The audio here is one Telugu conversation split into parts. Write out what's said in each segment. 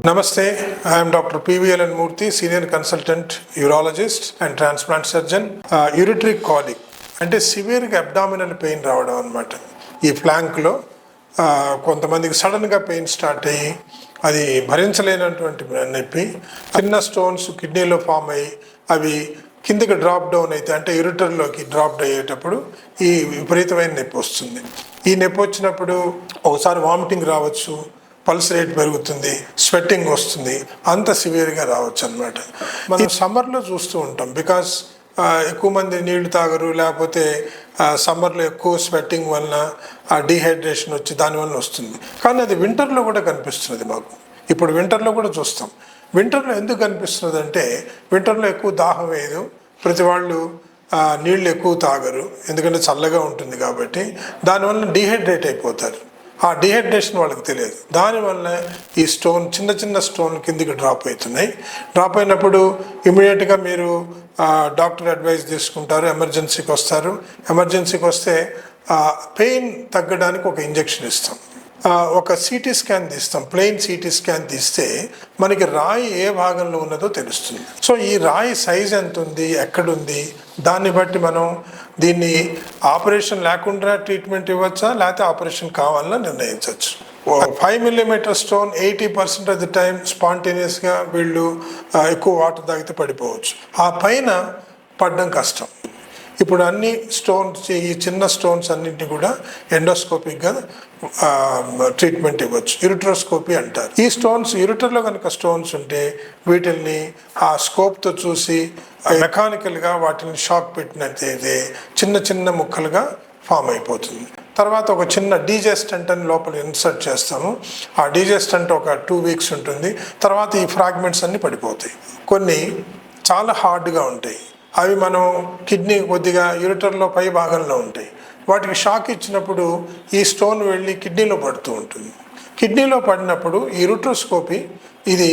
Namaste, I am Dr. PVLN Murthy, Senior Consultant Urologist and Transplant Surgeon. Ureteric colic అంటే సివియర్గా అబ్డామినల్ పెయిన్ రావడం అనమాట. ఈ ఫ్లాంక్లో కొంతమందికి సడన్గా పెయిన్ స్టార్ట్ అయ్యి అది భరించలేనటువంటి నొప్పి, చిన్న స్టోన్స్ కిడ్నీలో ఫామ్ అయ్యి అవి కిందకి డ్రాప్ డౌన్ అయితే అంటే యూరిటర్లోకి డ్రాప్ అయ్యేటప్పుడు ఈ విపరీతమైన నొప్పి వస్తుంది. ఈ నొప్పి వచ్చినప్పుడు ఒకసారి వామిటింగ్ రావచ్చు, పల్స్ రేట్ పెరుగుతుంది, స్వెట్టింగ్ వస్తుంది, అంత సివియర్గా రావచ్చు అనమాట. మనం సమ్మర్లో చూస్తూ ఉంటాం, బికాస్ ఎక్కువ మంది నీళ్లు తాగరు, లేకపోతే సమ్మర్లో ఎక్కువ స్వెట్టింగ్ వలన డీహైడ్రేషన్ వచ్చి దానివల్ల వస్తుంది. కానీ అది వింటర్లో కూడా కనిపిస్తున్నది మాకు. ఇప్పుడు వింటర్లో కూడా చూస్తాం. వింటర్లో ఎందుకు కనిపిస్తున్నది అంటే వింటర్లో ఎక్కువ దాహం వేయదు, ప్రతి వాళ్ళు నీళ్ళు ఎక్కువ తాగరు, ఎందుకంటే చల్లగా ఉంటుంది కాబట్టి. దానివల్ల డీహైడ్రేట్ అయిపోతారు. ఆ డీహైడ్రేషన్ వాళ్ళకి తెలియదు. దానివల్ల ఈ స్టోన్ చిన్న చిన్న స్టోన్ కిందికి డ్రాప్ అవుతున్నాయి. డ్రాప్ అయినప్పుడు ఇమీడియట్గా మీరు డాక్టర్ అడ్వైస్ తీసుకుంటారు, ఎమర్జెన్సీకి వస్తారు. ఎమర్జెన్సీకి వస్తే పెయిన్ తగ్గడానికి ఒక ఇంజెక్షన్ ఇస్తాం, ఒక సిటీ స్కాన్ తీస్తాం. ప్లెయిన్ సిటీ స్కాన్ తీస్తే మనకి రాయి ఏ భాగంలో ఉన్నదో తెలుస్తుంది. సో ఈ రాయి సైజ్ ఎంత ఉంది, ఎక్కడుంది, దాన్ని బట్టి మనం దీన్ని ఆపరేషన్ లేకుండా ట్రీట్మెంట్ ఇవ్వచ్చా, లేకపోతే ఆపరేషన్ కావాలన్నా నిర్ణయించవచ్చు. 5 mm stone 80% of the time స్పాంటేనియస్గా వీళ్ళు ఎక్కువ వాటర్ తాగితే పడిపోవచ్చు. ఆ పైన పడడం కష్టం. ఇప్పుడు అన్ని స్టోన్స్, ఈ చిన్న స్టోన్స్ అన్నింటినీ కూడా ఎండోస్కోపిక్గా ట్రీట్మెంట్ ఇవ్వచ్చు, యూరిట్రోస్కోపీ అంటారు. ఈ స్టోన్స్ యూరిటర్లో కనుక స్టోన్స్ ఉంటే వీటిల్ని ఆ స్కోప్తో చూసి మెకానికల్గా వాటిని షాక్ పెట్టినట్టయితే చిన్న చిన్న ముక్కలుగా ఫామ్ అయిపోతుంది. తర్వాత ఒక చిన్న డీజే స్టంట్ అని లోపల ఇన్సర్ట్ చేస్తాము. ఆ డీజే స్టంట్ ఒక 2 weeks ఉంటుంది. తర్వాత ఈ ఫ్రాగ్మెంట్స్ అన్నీ పడిపోతాయి. కొన్ని చాలా హార్డ్గా ఉంటాయి, అవి మనం కిడ్నీ కొద్దిగా యూరిటర్లో పై భాగంలో ఉంటాయి. వాటికి షాక్ ఇచ్చినప్పుడు ఈ స్టోన్ వెళ్ళి కిడ్నీలో పడుతూ ఉంటుంది. కిడ్నీలో పడినప్పుడు ఈ యూరిట్రోస్కోపీ ఇది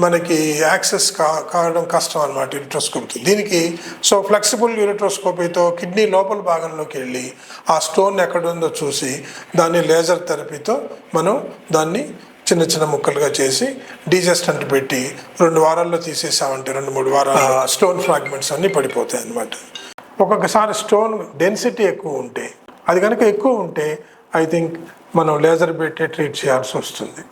మనకి యాక్సెస్ కావడం కష్టం అన్నమాట యూరిట్రోస్కోపీతో. దీనికి ఫ్లెక్సిబుల్ యూరిట్రోస్కోపీతో కిడ్నీ లోపల భాగంలోకి వెళ్ళి ఆ స్టోన్ ఎక్కడుందో చూసి దాన్ని లేజర్ థెరపీతో మనం దాన్ని చిన్న చిన్న ముక్కలుగా చేసి డీజెస్టెంట్ పెట్టి 2 వారాల్లో తీసేసామంటే 2-3 వారాలు స్టోన్ ఫ్రాగ్మెంట్స్ అన్నీ పడిపోతాయి అన్నమాట. ఒక్కొక్కసారి స్టోన్ డెన్సిటీ ఎక్కువ ఉంటే, అది కనుక ఎక్కువ ఉంటే ఐ థింక్ మనం లేజర్ పెట్టి ట్రీట్ చేయాల్సి వస్తుంది.